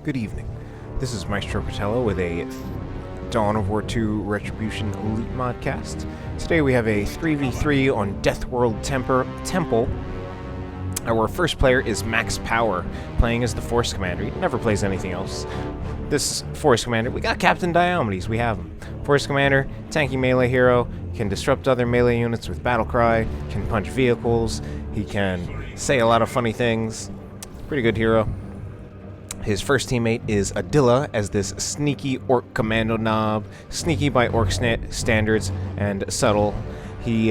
Good evening. This is Maestro Patello with a Dawn of War 2 Retribution Elite Modcast. Today we have a 3v3 on Deathworld Temple. Our first player is Max Power, playing as the Force Commander. He never plays anything else. This Force Commander, we got Captain Diomedes, we have him. Force Commander, tanky melee hero, can disrupt other melee units with Battle Cry, can punch vehicles, he can say a lot of funny things. Pretty good hero. His first teammate is Adila as this sneaky orc Kommando Nob, sneaky by orc standards and subtle. He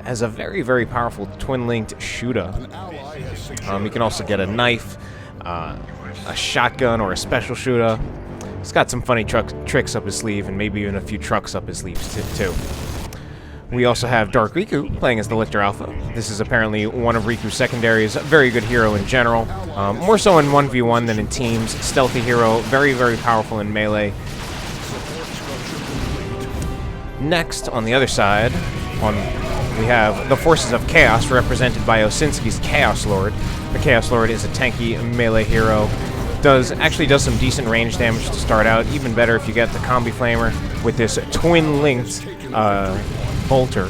has a very, very powerful twin-linked shooter. He can also get a knife, a shotgun, or a special shooter. He's got some funny tricks up his sleeve, and maybe even a few trucks up his sleeves too. We also have Dark Riku playing as the Lictor Alpha. This is apparently one of Riku's secondaries. A very good hero in general. More so in 1v1 than in teams. Stealthy hero, very, very powerful in melee. Next, on the other side, we have the Forces of Chaos, represented by Osinski's Chaos Lord. The Chaos Lord is a tanky melee hero. Actually does some decent range damage to start out. Even better if you get the Combi Flamer with this twin-linked bolter.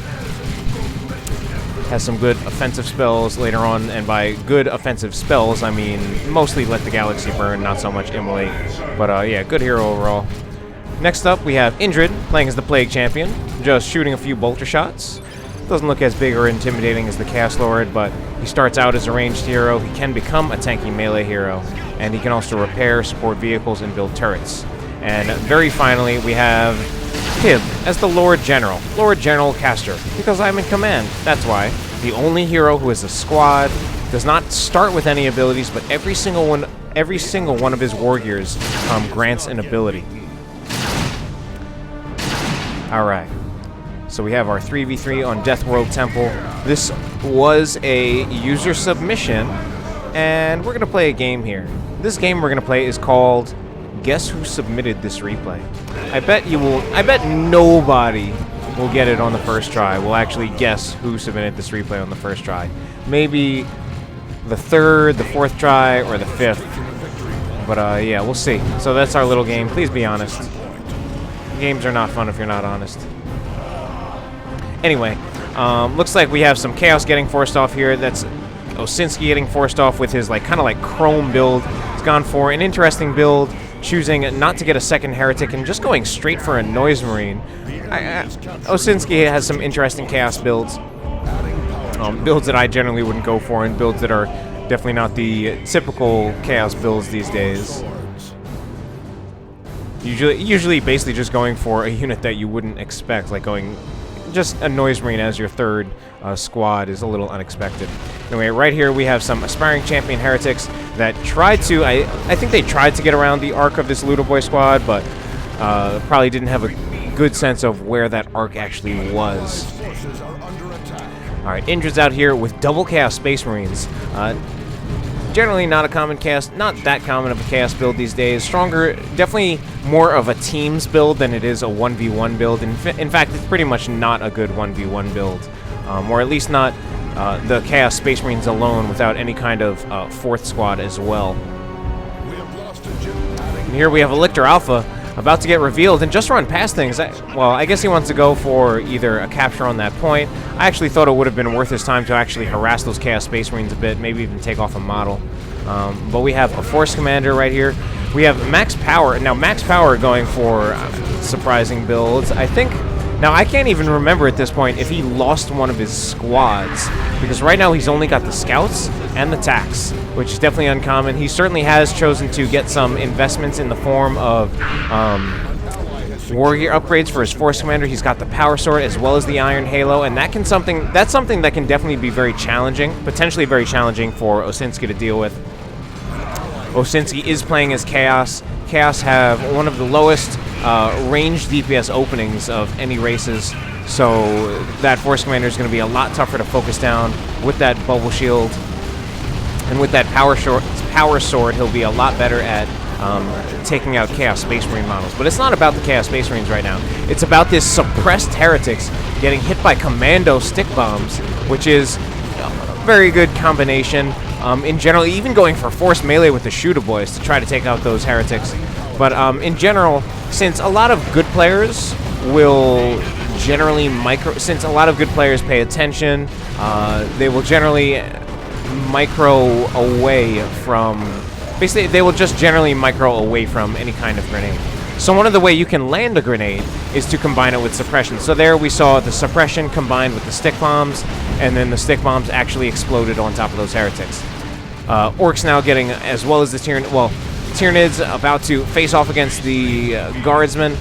Has some good offensive spells later on, and by good offensive spells, I mean mostly let the galaxy burn, not so much immolate. But yeah, good hero overall. Next up, we have Indrid, playing as the Plague Champion, just shooting a few bolter shots. Doesn't look as big or intimidating as the Chaos Lord, but he starts out as a ranged hero. He can become a tanky melee hero, and he can also repair, support vehicles, and build turrets. And very finally, we have Pibb as the Lord General Caster, because I'm in command, that's why. The only hero who is a squad, does not start with any abilities, but every single one of his war gears grants an ability. Alright, so we have our 3v3 on Deathworld Temple. This was a user submission, and we're going to play a game here. This game we're going to play is called Guess Who Submitted This Replay. I bet nobody will get it on the first try. We'll actually guess who submitted this replay on the first try. Maybe the third, the fourth try, or the fifth. But yeah, we'll see. So that's our little game. Please be honest. Games are not fun if you're not honest. Anyway, looks like we have some chaos getting forced off here. That's Osinski getting forced off with his kind of like chrome build. He's gone for an interesting build, choosing not to get a second heretic and just going straight for a noise marine. Osinski has some interesting chaos builds. Builds that I generally wouldn't go for, and builds that are definitely not the typical chaos builds these days. Usually basically just going for a unit that you wouldn't expect, like going just a noise marine as your third squad is a little unexpected. Anyway, right here we have some aspiring champion heretics that tried to, I think they tried to get around the arc of this Ludo Boy squad, but probably didn't have a good sense of where that arc actually was. Alright, Indrid's out here with double Chaos Space Marines. Generally not a common chaos, not that common of a chaos build these days. Stronger, definitely more of a teams build than it is a 1v1 build. In fact, it's pretty much not a good 1v1 build. Or at least not the Chaos Space Marines alone without any kind of fourth squad as well. And here we have a Lictor Alpha about to get revealed and just run past things. Well, I guess he wants to go for either a capture on that point. I actually thought it would have been worth his time to actually harass those Chaos Space Marines a bit, maybe even take off a model. But we have a Force Commander right here. We have Max Power. Now, Max Power going for surprising builds. I think... Now, I can't even remember at this point if he lost one of his squads, because right now he's only got the Scouts and the Tax, which is definitely uncommon. He certainly has chosen to get some investments in the form of war gear upgrades for his Force Commander. He's got the Power Sword as well as the Iron Halo, and that's something that can definitely be very challenging, potentially very challenging for Osinski to deal with. Osinski is playing as Chaos. Chaos have one of the lowest ranged DPS openings of any races, so that Force Commander is going to be a lot tougher to focus down with that Bubble Shield. And with that Power Sword, he'll be a lot better at taking out Chaos Space Marine models. But it's not about the Chaos Space Marines right now. It's about this suppressed heretics getting hit by Commando Stick Bombs, which is a very good combination. in general, even going for force melee with the shooter boys to try to take out those heretics. But in general, since a lot of good players will generally since a lot of good players pay attention, they will generally micro away from, basically they will just generally micro away from any kind of grenade. So one of the way you can land a grenade is to combine it with suppression. So there we saw the suppression combined with the stick bombs, and then the stick bombs actually exploded on top of those heretics. Orcs now getting, as well as the Tyranids about to face off against the Guardsmen.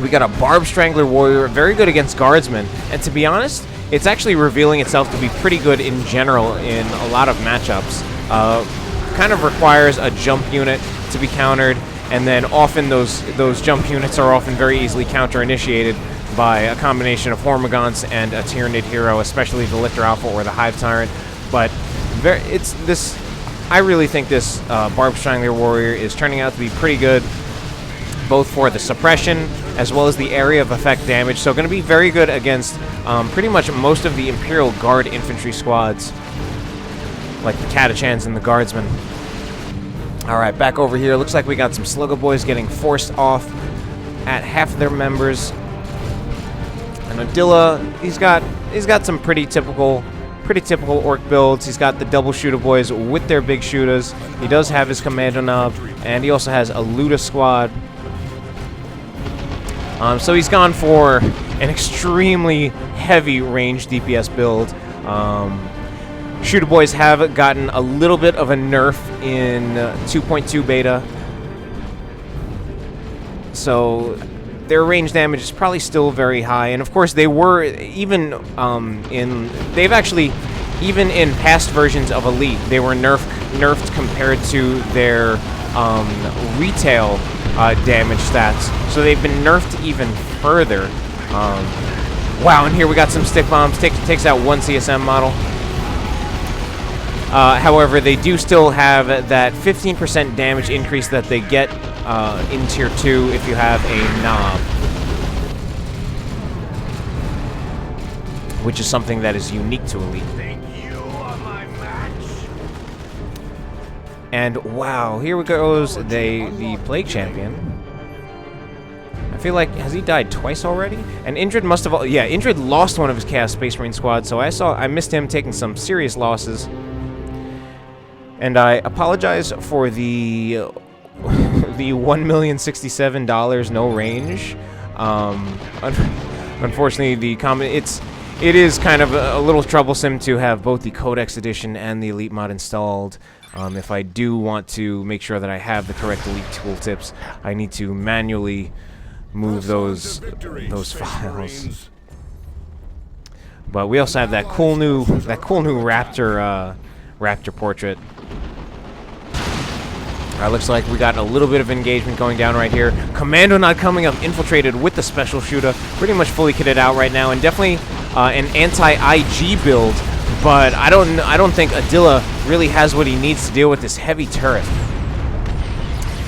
We got a Barb Strangler Warrior, very good against Guardsmen, and to be honest, it's actually revealing itself to be pretty good in general in a lot of matchups. Kind of requires a jump unit to be countered, and then often those jump units are often very easily counter-initiated by a combination of Hormagaunts and a Tyranid hero, especially the Lictor Alpha or the Hive Tyrant. But I really think this Barb Strangler Warrior is turning out to be pretty good, both for the suppression as well as the area of effect damage. So going to be very good against pretty much most of the Imperial Guard infantry squads, like the Catachans and the Guardsmen. Alright, back over here. Looks like we got some Slugger Boys getting forced off at half of their members. And Adila, he's got some pretty typical orc builds. He's got the double shooter boys with their big shooters. He does have his Kommando Nob, and he also has a looter squad. So he's gone for an extremely heavy range DPS build. Shooter boys have gotten a little bit of a nerf in 2.2 beta, so their range damage is probably still very high. And of course, they were even in past versions of Elite, they were nerfed compared to their retail damage stats. So they've been nerfed even further. Wow! And here we got some stick bombs. Takes out one CSM model. However, they do still have that 15% damage increase that they get in Tier 2 if you have a Nob, which is something that is unique to Elite. And wow, here goes the Plague Champion. I feel like, has he died twice already? And Indrid must have, yeah, Indrid lost one of his Chaos Space Marine squad, so I missed him taking some serious losses. And I apologize for the $1,067,000 no range. Unfortunately, it is kind of a little troublesome to have both the Codex Edition and the Elite mod installed. If I do want to make sure that I have the correct Elite tooltips, I need to manually move those files. But we also have that cool new Raptor portrait. Looks like we got a little bit of engagement going down right here. Kommando Nob coming up, infiltrated with the special shooter, pretty much fully kitted out right now, and definitely an anti-IG build. But I don't think Adila really has what he needs to deal with this heavy turret.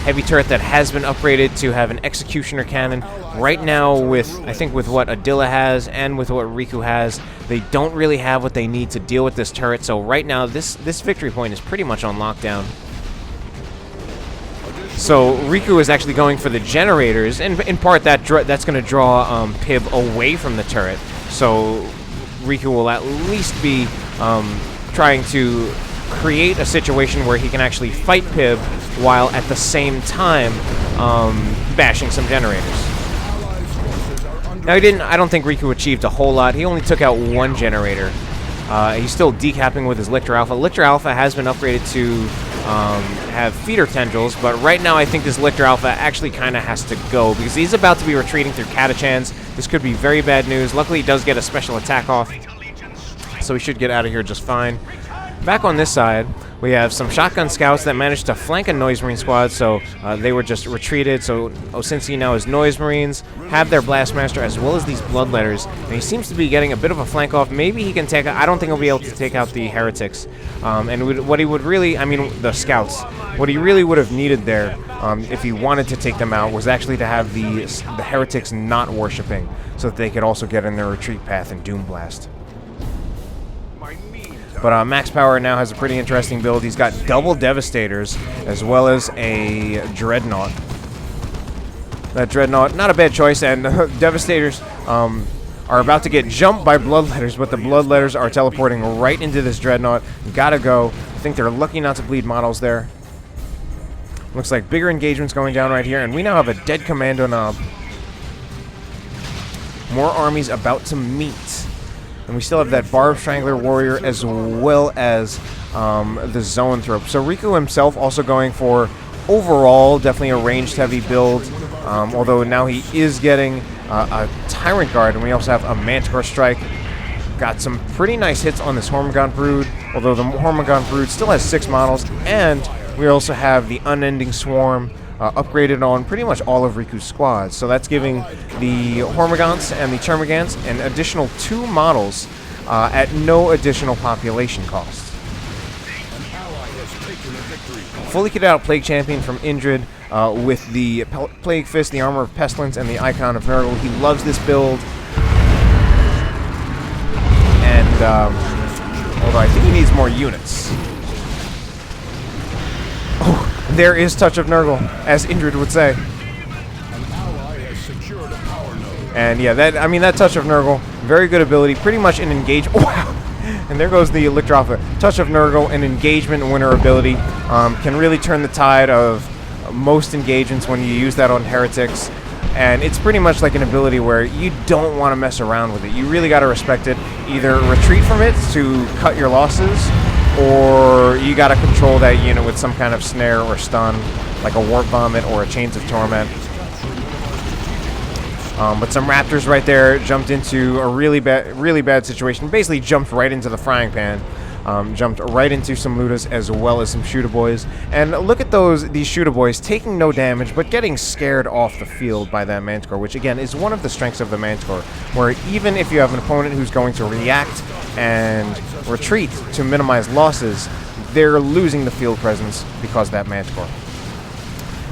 Heavy turret that has been upgraded to have an executioner cannon. Right now, I think with what Adila has and with what Riku has, they don't really have what they need to deal with this turret. So right now, this victory point is pretty much on lockdown. So Riku is actually going for the generators, and in part that's going to draw Pibb away from the turret. So Riku will at least be trying to create a situation where he can actually fight Pibb while at the same time bashing some generators. Now I don't think Riku achieved a whole lot. He only took out one generator. He's still decapping with his Lictor Alpha. Lictor Alpha has been upgraded to have feeder tendrils, but right now I think this Lictor Alpha actually kind of has to go because he's about to be retreating through Catachans. This could be very bad news. Luckily, he does get a special attack off, so he should get out of here just fine. Back on this side, we have some shotgun scouts that managed to flank a Noise Marine squad, so they were just retreated. So Osinski now is Noise Marines, have their Blastmaster as well as these Bloodletters, and he seems to be getting a bit of a flank off. Maybe he can take out, I don't think he'll be able to take out the Heretics. And what he would really, the Scouts, what he really would have needed there, if he wanted to take them out, was actually to have the Heretics not worshipping, so that they could also get in their retreat path and Doom Blast. But Max Power now has a pretty interesting build. He's got double Devastators as well as a Dreadnought. That Dreadnought, not a bad choice, and Devastators are about to get jumped by Bloodletters, but the Bloodletters are teleporting right into this Dreadnought. Gotta go. I think they're lucky not to bleed models there. Looks like bigger engagements going down right here, and we now have a dead Kommando Nob. More armies about to meet. And we still have that Barb Strangler Warrior as well as the Zoanthrope. So Riku himself also going for, overall, definitely a ranged heavy build. Although now he is getting a Tyrant Guard, and we also have a Manticore Strike. Got some pretty nice hits on this Hormigaunt Brood, although the Hormigaunt Brood still has 6 models, and we also have the Unending Swarm upgraded on pretty much all of Riku's squads. So that's giving the Hormigants and the Termagants an additional 2 models at no additional population cost. Fully kitted out Plague Champion from Indrid with the Plague Fist, the Armor of Pestilence, and the Icon of Nurgle. He loves this build. And, although I think he needs more units. Oh, there is Touch of Nurgle, as Indrid would say. And yeah, that Touch of Nurgle, very good ability, pretty much an engage. Wow! And there goes the Lictor Alpha. Touch of Nurgle, an engagement winner ability. Can really turn the tide of most engagements when you use that on heretics. And it's pretty much like an ability where you don't want to mess around with it. You really got to respect it. Either retreat from it to cut your losses, or you got to control that unit with some kind of snare or stun, like a Warp Vomit or a Chains of Torment. But some Raptors right there jumped into a really bad situation. Basically jumped right into the frying pan. Jumped right into some Ludas as well as some Shooter Boys. And look at these Shooter Boys taking no damage, but getting scared off the field by that Manticore, which again is one of the strengths of the Manticore, where even if you have an opponent who's going to react and retreat to minimize losses, they're losing the field presence because of that Manticore.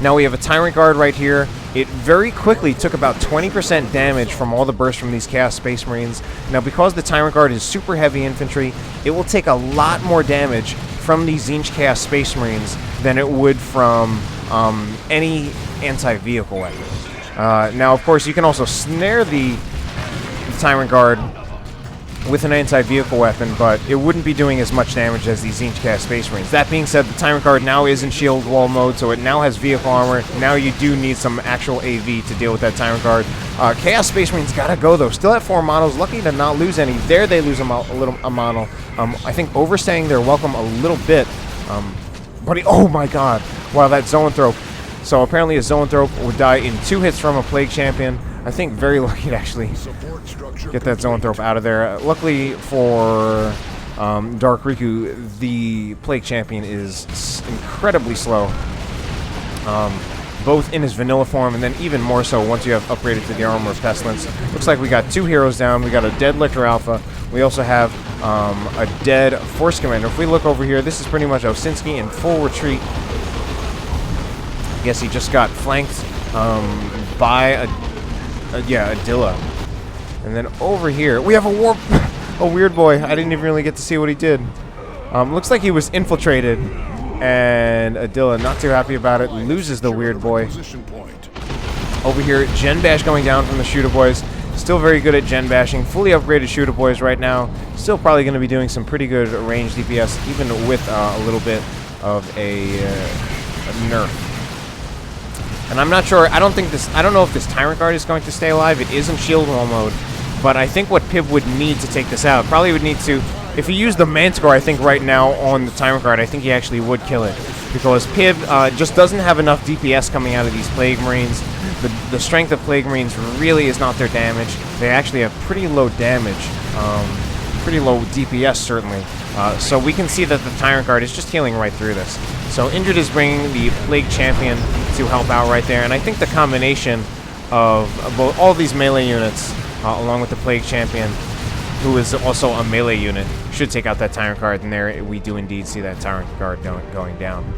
Now we have a Tyrant Guard right here. It very quickly took about 20% damage from all the bursts from these Chaos Space Marines. Now because the Tyrant Guard is super heavy infantry, it will take a lot more damage from these Tzeentch Chaos Space Marines than it would from any anti-vehicle weapon. Now of course you can also snare the Tyrant Guard with an anti-vehicle weapon, but it wouldn't be doing as much damage as these Tzeentch Chaos Space Marines. That being said, the Tyrant Guard now is in shield wall mode, so it now has vehicle armor. Now you do need some actual AV to deal with that Tyrant Guard. Chaos Space Marines gotta go though. Still at 4 models, lucky to not lose any. There they lose a model. I think overstaying their welcome a little bit. But oh my god! Wow, that Zoanthrope. So apparently a Zoanthrope would die in 2 hits from a Plague Champion. I think very lucky to actually get that Zoanthrope out of there. Luckily for Dark Riku, the Plague Champion is incredibly slow. Both in his vanilla form and then even more so once you have upgraded to the Armor of Pestilence. Looks like we got 2 heroes down. We got a dead Lictor Alpha. We also have a dead Force Commander. If we look over here, this is pretty much Osinski in full retreat. I guess he just got flanked by Adila. And then over here, we have a Weird Boy. I didn't even really get to see what he did. Looks like he was infiltrated. And Adila, not too happy about it, loses the Weird Boy. Over here, Gen Bash going down from the Shooter Boys. Still very good at Gen Bashing. Fully upgraded Shooter Boys right now. Still probably going to be doing some pretty good range DPS, even with a little bit of a nerf. And I'm not sure, I don't know if this Tyrant Guard is going to stay alive. It is in shield wall mode. But I think what Pibb would need to take this out, probably would need to, if he used the Manticore, I think right now on the Tyrant Guard, I think he actually would kill it. Because Pibb just doesn't have enough DPS coming out of these Plague Marines. The strength of Plague Marines really is not their damage. They actually have pretty low damage. Pretty low DPS, certainly. So we can see that the Tyrant Guard is just healing right through this. So Indrid is bringing the Plague Champion to help out right there. And I think the combination of both all these melee units, along with the Plague Champion, who is also a melee unit, should take out that Tyrant Guard. And there we do indeed see that Tyrant Guard going down.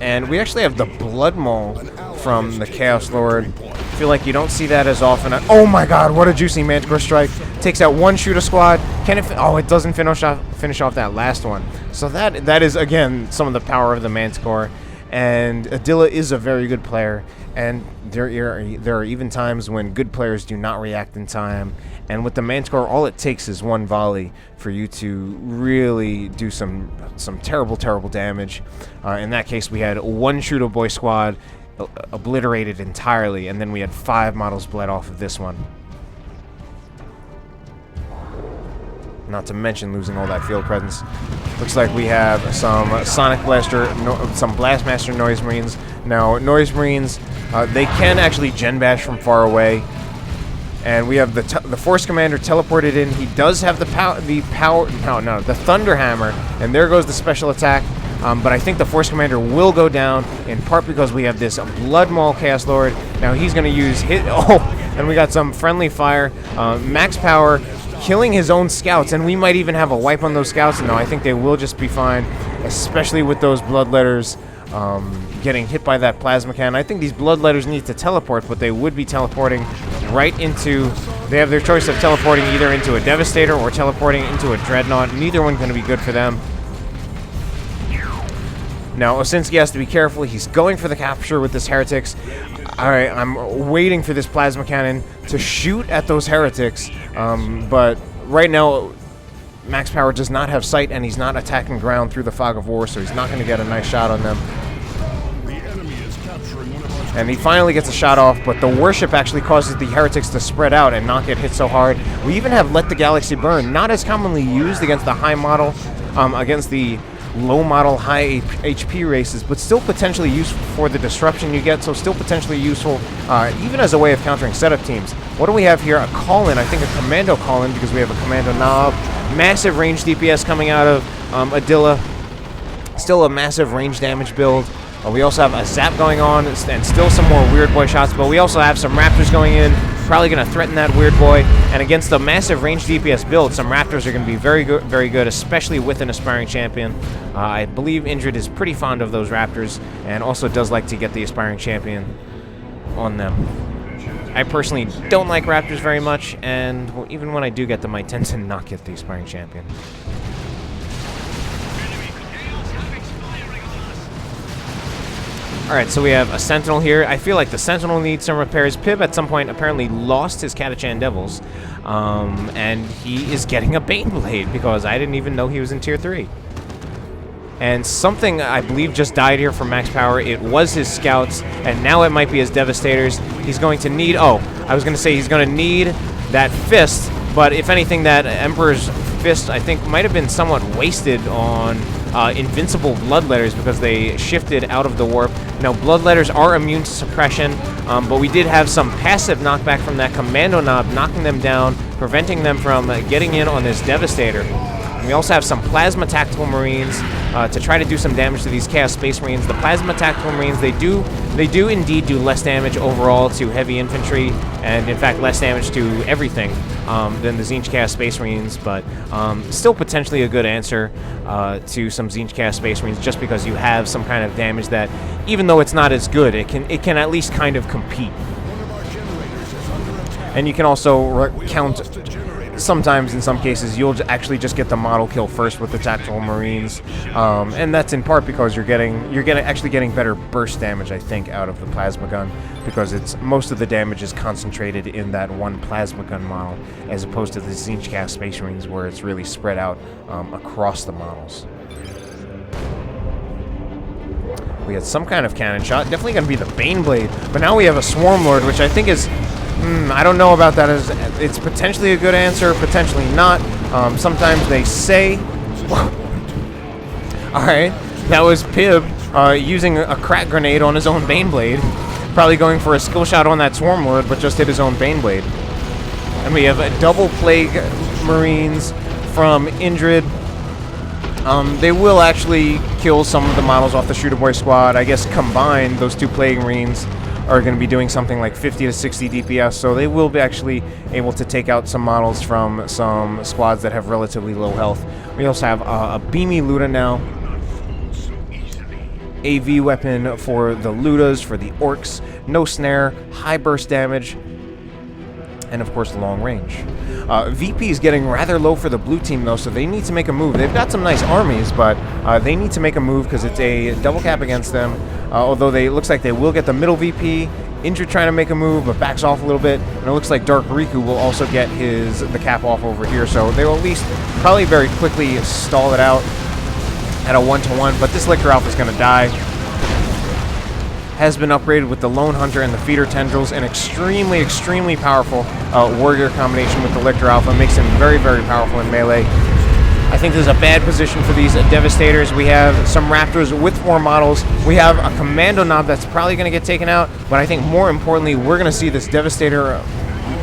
And we actually have the Blood Maul from the Chaos Lord feel like you don't see that as often. Oh my god, what a juicy Manticore Strike. Takes out one shooter squad. Can it oh, it doesn't finish off that last one. So that is, again, some of the power of the Manticore. And Adila is a very good player. And there are even times when good players do not react in time. And with the Manticore, all it takes is one volley for you to really do some terrible, terrible damage. In that case, we had one shooter boy squad obliterated entirely, and then we had 5 models bled off of this one. Not to mention losing all that field presence. Looks like we have some Sonic Blaster, some Blastmaster Noise Marines. Now, Noise Marines, they can actually gen bash from far away. And we have the Force Commander teleported in. He does have the Thunder Hammer, and there goes the special attack. But I think the Force Commander will go down, in part because we have this Blood Maul Chaos Lord. Now he's going to use his... Oh, and we got some friendly fire. Max power, killing his own scouts, and we might even have a wipe on those scouts. No, I think they will just be fine, especially with those Bloodletters getting hit by that Plasma Cannon. I think these Bloodletters need to teleport, but they would be teleporting right into... They have their choice of teleporting either into a Devastator or teleporting into a Dreadnought. Neither one going to be good for them. Now, Osinski has to be careful. He's going for the capture with this Heretics. Alright, I'm waiting for this Plasma Cannon to shoot at those Heretics. But right now, Max Power does not have sight, and he's not attacking ground through the Fog of War, so he's not going to get a nice shot on them. And he finally gets a shot off, but the Worship actually causes the Heretics to spread out and not get hit so hard. We even have Let the Galaxy Burn, not as commonly used against the high model, against the low model, high HP races, but still potentially useful for the disruption you get, so still potentially useful even as a way of countering setup teams. What do we have here? A call-in, I think a Commando call-in, because we have a Kommando Nob. Massive range DPS coming out of Adila. Still a massive range damage build. We also have a Zap going on, and still some more Weird Boy shots, but we also have some Raptors going in, probably going to threaten that Weird Boy. And against the massive range DPS build, some Raptors are going to be very good, especially with an Aspiring Champion. I believe Indrid is pretty fond of those Raptors, and also does like to get the Aspiring Champion on them. I personally don't like Raptors very much, and even when I do get them, I tend to not get the Aspiring Champion. Alright, so we have a Sentinel here. I feel like the Sentinel needs some repairs. Pibb at some point apparently lost his Catachan Devils, and he is getting a Baneblade because I didn't even know he was in Tier 3. And something, I believe, just died here from Max Power. It was his Scouts, and now it might be his Devastators. He's going to need... Oh, I was going to say he's going to need that Fist, but if anything, that Emperor's Fist, I think, might have been somewhat wasted on... Invincible Bloodletters because they shifted out of the warp. Now, Bloodletters are immune to suppression, but we did have some passive knockback from that Kommando Nob, knocking them down, preventing them from getting in on this Devastator. And we also have some Plasma Tactical Marines to try to do some damage to these Chaos Space Marines. The Plasma Tactical Marines, they do indeed do less damage overall to heavy infantry, and in fact less damage to everything than the Tzeentch Chaos Space Marines, but still potentially a good answer to some Tzeentch Chaos Space Marines, just because you have some kind of damage that, even though it's not as good, it can at least kind of compete. And you can also count. Sometimes, in some cases, you'll actually just get the model kill first with the Tactical Marines, and that's in part because you're actually getting better burst damage, I think, out of the Plasma Gun, because most of the damage is concentrated in that one Plasma Gun model, as opposed to the Tzeentch Chaos Space Marines, where it's really spread out across the models. We had some kind of cannon shot, definitely going to be the Baneblade, but now we have a Swarm Lord, which I think is... I don't know about that. It's potentially a good answer, potentially not. Sometimes they say... Alright, that was Pibb using a crack grenade on his own Baneblade. Probably going for a skill shot on that Swarm Lord, but just hit his own Baneblade. And we have a double Plague Marines from Indrid. They will actually kill some of the models off the Shooter Boy squad. I guess combined, those two Plague Marines are going to be doing something like 50 to 60 DPS, so they will be actually able to take out some models from some squads that have relatively low health. We also have a Beamy Luda now. AV weapon for the Ludas, for the Orcs, no snare, high burst damage, and of course long range. VP is getting rather low for the blue team though, so they need to make a move. They've got some nice armies, but they need to make a move because it's a double cap against them. Although it looks like they will get the middle VP. Indrid trying to make a move, but backs off a little bit. And it looks like Dark Riku will also get the cap off over here, so they will at least probably very quickly stall it out at a 1-to-1. But this Lictor Alpha is going to die. Has been upgraded with the Lone Hunter and the Feeder Tendrils, an extremely, extremely powerful warrior combination with the Lictor Alpha. Makes him very, very powerful in melee. I think this is a bad position for these Devastators. We have some Raptors with 4 models. We have a Kommando Nob that's probably going to get taken out, but I think more importantly, we're going to see this Devastator,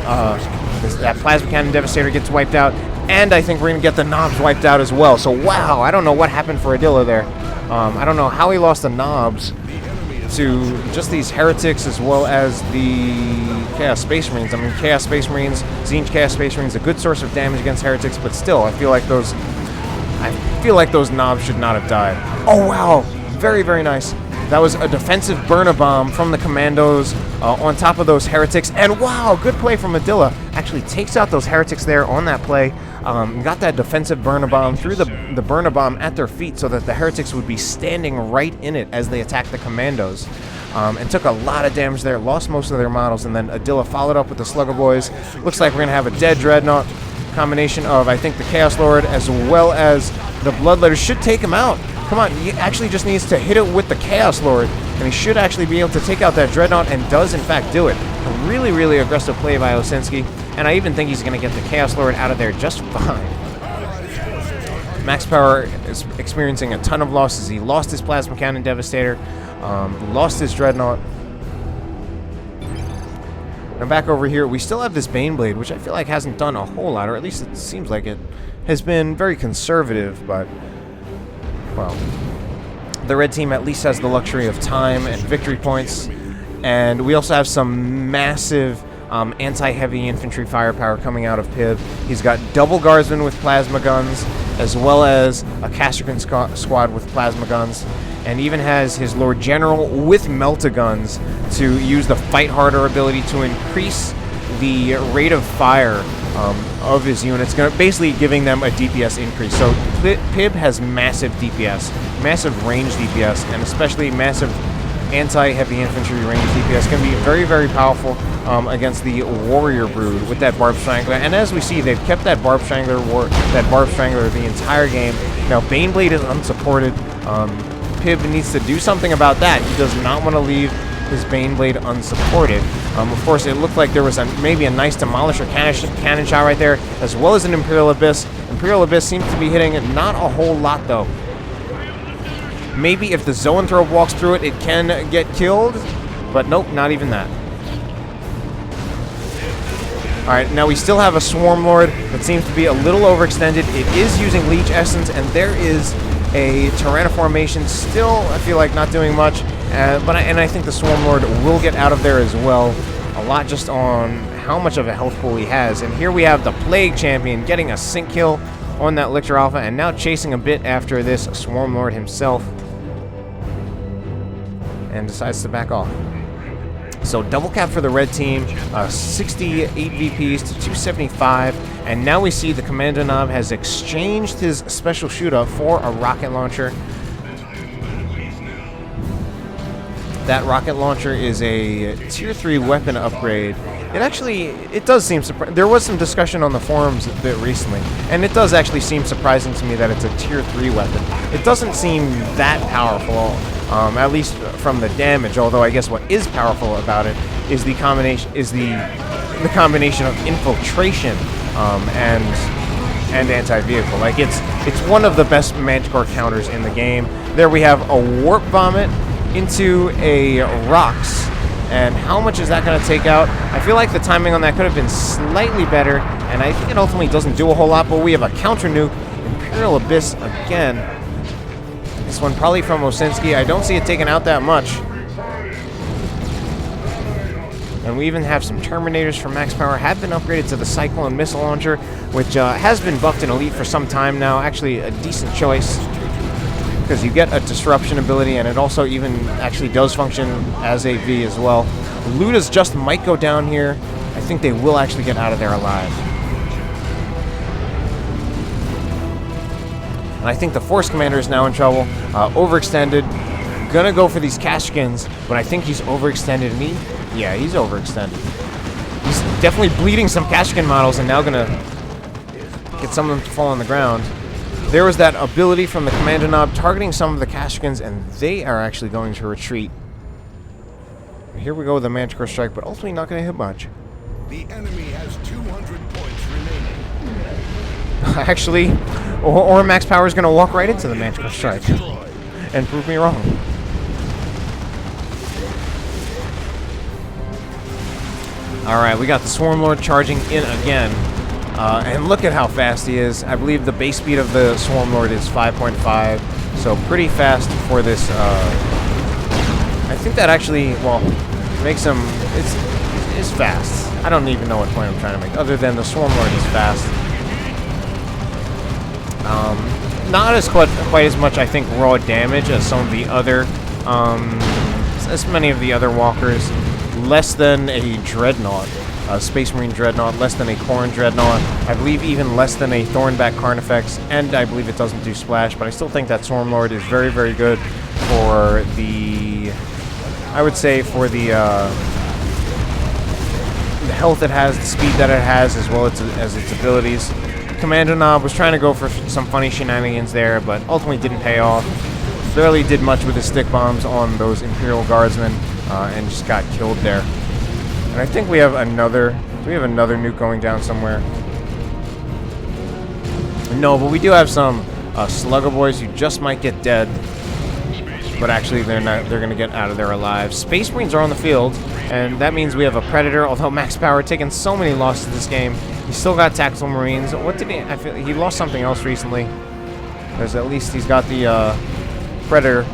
that Plasma Cannon Devastator gets wiped out, and I think we're going to get the Knobs wiped out as well. So, wow, I don't know what happened for Adila there. I don't know how he lost the Knobs to just these heretics as well as the Chaos Space Marines. I mean, Chaos Space Marines, Tzeentch Chaos Space Marines, a good source of damage against heretics, but still, I feel like those Knobs should not have died. Oh wow, very, very nice. That was a defensive burner bomb from the Commandos on top of those heretics, and wow, good play from Adila. Actually takes out those heretics there on that play. Got that defensive burner bomb, threw the burner bomb at their feet so that the heretics would be standing right in it as they attacked the Commandos. And took a lot of damage there, lost most of their models, and then Adila followed up with the Slugger Boys. Looks like we're going to have a dead Dreadnought. Combination of, I think, the Chaos Lord as well as the Bloodletters should take him out. Come on, he actually just needs to hit it with the Chaos Lord, and he should actually be able to take out that Dreadnought, and does in fact do it. A really, really aggressive play by Osinski, and I even think he's going to get the Chaos Lord out of there just fine. Max Power is experiencing a ton of losses. He lost his Plasma Cannon Devastator, lost his Dreadnought. And back over here, we still have this Baneblade, which I feel like hasn't done a whole lot, or at least it seems like it has been very conservative, but, well, the red team at least has the luxury of time and victory points, and we also have some massive anti-heavy infantry firepower coming out of Pibb. He's got double guardsmen with plasma guns, as well as a Castergan squad with plasma guns, and even has his Lord General with melta-guns to use the Fight Harder ability to increase the rate of fire of his units, basically giving them a DPS increase. So Pibb has massive DPS, massive range DPS, and especially massive anti-heavy infantry range DPS. Can be very, very powerful against the Warrior Brood with that Barb Strangler. And as we see, they've kept that Barb Strangler the entire game. Now Baneblade is unsupported. Pibb needs to do something about that. He does not want to leave his Baneblade unsupported. Of course, it looked like there was maybe a nice Demolisher cannon shot right there, as well as an Imperial Abyss. Imperial Abyss seems to be hitting not a whole lot, though. Maybe if the Zoanthrope walks through it, it can get killed, but nope, not even that. Alright, now we still have a Swarm Lord that seems to be a little overextended. It is using Leech Essence, and there is a Tyrannoformation, still, I feel like, not doing much, but I think the Swarm Lord will get out of there as well, a lot just on how much of a health pool he has. And here we have the Plague Champion getting a sync kill on that Lictor Alpha, and now chasing a bit after this Swarm Lord himself, and decides to back off. So double cap for the red team, 68 VPs to 275, and now we see the Kommando Nob has exchanged his special shooter for a rocket launcher. That rocket launcher is a tier 3 weapon upgrade. It does seem surprising. There was some discussion on the forums a bit recently, and it does actually seem surprising to me that it's a tier 3 weapon. It doesn't seem that powerful, at least from the damage, although I guess what is powerful about it is the combination of infiltration and anti-vehicle. Like it's one of the best Manticore counters in the game. There we have a Warp Vomit into a Rocks, and how much is that going to take out? I feel like the timing on that could have been slightly better, and I think it ultimately doesn't do a whole lot, but we have a counter nuke, Imperial Abyss again. This one probably from Osinski. I don't see it taking out that much. And we even have some Terminators from Max Power, have been upgraded to the Cyclone Missile Launcher, which has been buffed in Elite for some time now. Actually, a decent choice. because you get a disruption ability, and it also even actually does function as a V as well. Ludas just might go down here. I think they will actually get out of there alive. And I think the Force Commander is now in trouble. Overextended. Gonna go for these Kashkins, but I think he's overextended. And yeah, he's overextended. He's definitely bleeding some Kashkin models, and now gonna get some of them to fall on the ground. There was that ability from the Kommando Nob targeting some of the Kashkins, and they are actually going to retreat. Here we go with the Manticore Strike, but ultimately not going to hit much. The enemy has 200 points remaining. Actually, or Max Power is going to walk right into the Manticore Strike and prove me wrong. Alright, we got the Swarm Lord charging in again. And look at how fast he is. I believe the base speed of the Swarm Lord is 5.5, so pretty fast for this. I think that actually, well, makes him, it's fast. I don't even know what point I'm trying to make, other than the Swarm Lord is fast. Not as quite as much, I think, raw damage as some of the other, as many of the other walkers. Less than a Dreadnought. Space Marine Dreadnought, less than a Khorne Dreadnought, I believe even less than a Thornback Carnifex, and I believe it doesn't do splash, but I still think that Swarm Lord is very, very good for the, I would say for the health it has, the speed that it has, as well as its abilities. Kommando Nob was trying to go for some funny shenanigans there, but ultimately didn't pay off. Barely did much with his stick bombs on those Imperial Guardsmen, and just got killed there. And I think we have another, do we have another nuke going down somewhere? No, but we do have some Slugger Boys who just might get dead. But actually they're not, they're gonna get out of there alive. Space Marines are on the field, and that means we have a Predator, although Max Power taken so many losses this game. He's still got Tactical Marines. What did he, I feel he lost something else recently. There's at least he's got the Predator.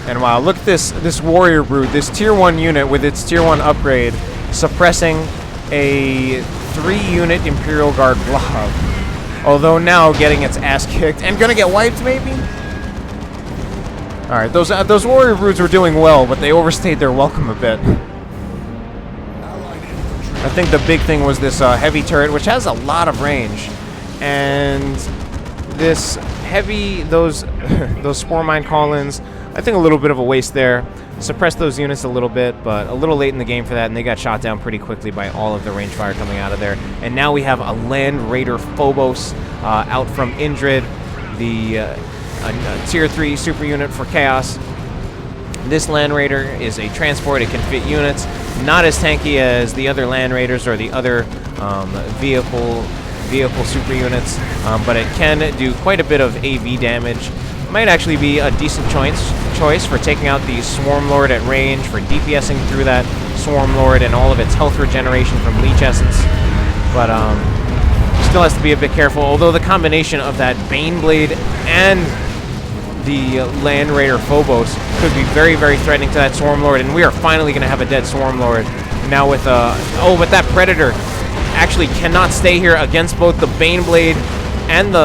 And wow, look at this Warrior Brood, this Tier 1 unit with its Tier 1 upgrade, suppressing a 3-unit Imperial Guard blob. Although now getting its ass kicked and gonna get wiped, maybe? Alright, those Warrior Broods were doing well, but they overstayed their welcome a bit. I think the big thing was this heavy turret, which has a lot of range. And this heavy, those Spore Mine call-ins, I think a little bit of a waste there. Suppressed those units a little bit, but a little late in the game for that, and they got shot down pretty quickly by all of the range fire coming out of there. And now we have a Land Raider Phobos out from Indrid, the Tier 3 super unit for Chaos. This Land Raider is a transport. It can fit units. Not as tanky as the other Land Raiders or the other vehicle super units, but it can do quite a bit of AV damage. Might actually be a decent choice for taking out the Swarm Lord at range, for DPSing through that Swarm Lord and all of its health regeneration from Leech Essence. But still has to be a bit careful, although the combination of that Baneblade and the Land Raider Phobos could be very, very threatening to that Swarm Lord, and we are finally going to have a dead Swarm Lord. Now with, but that Predator actually cannot stay here against both the Baneblade and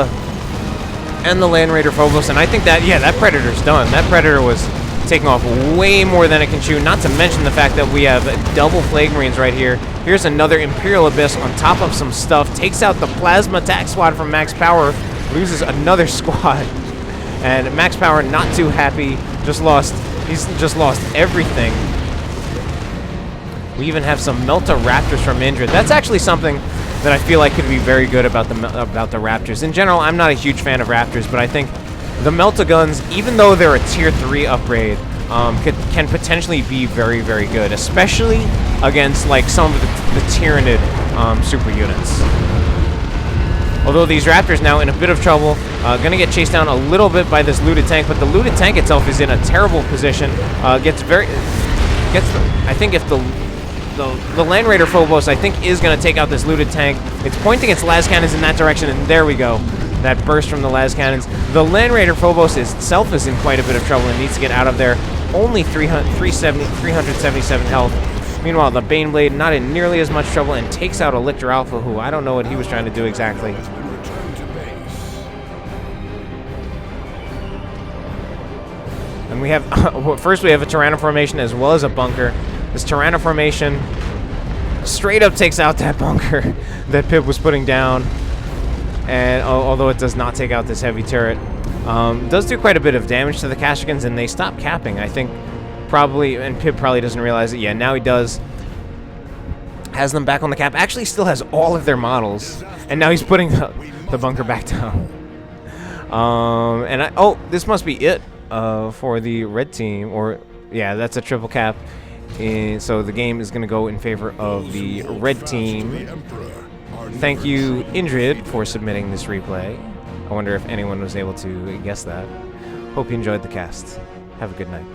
the Land Raider Phobos, and I think that, yeah, that Predator's done. That Predator was taking off way more than it can chew, not to mention the fact that we have double Plague Marines right here. Here's another Imperial Abyss on top of some stuff, takes out the Plasma Attack Squad from Max Power, loses another squad, and Max Power not too happy, he's just lost everything. We even have some Melta Raptors from Indrid. That's actually something that I feel like could be very good about the Raptors. In general, I'm not a huge fan of Raptors, but I think the Melta guns, even though they're a Tier 3 upgrade, can potentially be very, very good, especially against like some of the Tyrannid super units. Although these Raptors now in a bit of trouble, gonna get chased down a little bit by this looted tank, but the looted tank itself is in a terrible position. I think if the Land Raider Phobos, I think, is going to take out this looted tank. It's pointing its las cannons in that direction, and there we go. That burst from the las cannons. The Land Raider Phobos itself is in quite a bit of trouble and needs to get out of there. only 377 health. Meanwhile, the Baneblade not in nearly as much trouble and takes out a Lictor Alpha, who I don't know what he was trying to do exactly. Return to base. And we have, first we have a Tyranno formation as well as a bunker. This Tyranno formation straight up takes out that bunker that Pibb was putting down. And although it does not take out this heavy turret, does do quite a bit of damage to the Kashikans, and they stop capping. I think probably, and Pibb probably doesn't realize it. Yeah, now he does. Has them back on the cap. Actually still has all of their models. And now he's putting the bunker back down. Oh, this must be it for the red team. Or, yeah, that's a triple cap. So the game is going to go in favor of the red team. Thank you, Indrid, for submitting this replay. I wonder if anyone was able to guess that. Hope you enjoyed the cast. Have a good night.